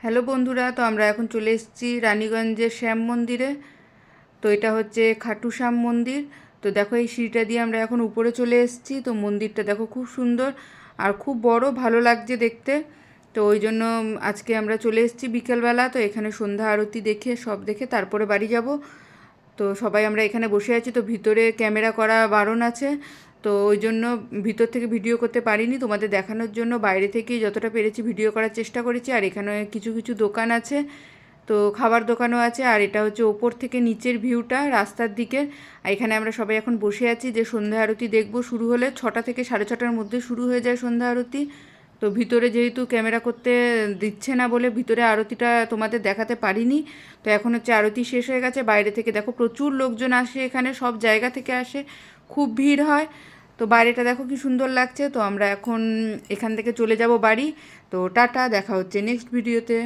Hello বন্ধুরা, তো আমরা এখন চলে এসেছি রানীগঞ্জের শ্যাম মন্দিরে। তো এটা হচ্ছে খাটু শ্যাম মন্দির। তো দেখো এই সিঁড়িটা দিয়ে আমরা এখন উপরে চলে এসেছি। তো মন্দিরটা দেখো খুব সুন্দর আর খুব বড়, ভালো লাগছে দেখতে। তো ওই জন্য আজকে আমরা চলে এসেছি বিকেলবেলা। তো এখানে সন্ধ্যা আরতি দেখে সব দেখে তারপরে বাড়ি যাব। তো সবাই আমরা এখানে বসে আছি। তো ভিতরে ক্যামেরা করা বারণ আছে, তো ওই জন্য ভিতর থেকে ভিডিও করতে পারিনি। তোমাদের দেখানোর জন্য বাইরে থেকেই যতটা পেরেছি ভিডিও করার চেষ্টা করেছি। আর এখানে কিছু কিছু দোকান আছে, তো খাবার দোকানও আছে। আর এটা হচ্ছে ওপর থেকে নিচের ভিউটা রাস্তার দিকের। আর এখানে আমরা সবাই এখন বসে আছি যে সন্ধ্যা আরতি দেখব। শুরু হলে 6টা থেকে 6:30টার মধ্যে শুরু হয়ে যায় সন্ধ্যা আরতি। তো ভিতরে যেহেতু ক্যামেরা করতে দিচ্ছে না বলে ভিতরে আরতিটা তোমাদের দেখাতে পারিনি। তো এখন হচ্ছে আরতি শেষ হয়ে গেছে। বাইরে থেকে দেখো প্রচুর লোকজন আসে, এখানে সব জায়গা থেকে আসে, খুব ভিড় হয়। তো বাইরেটা দেখো কি সুন্দর লাগছে। তো আমরা এখন এখান থেকে চলে যাব বাড়ি। তো টাটা, দেখা হচ্ছে নেক্সট ভিডিওতে।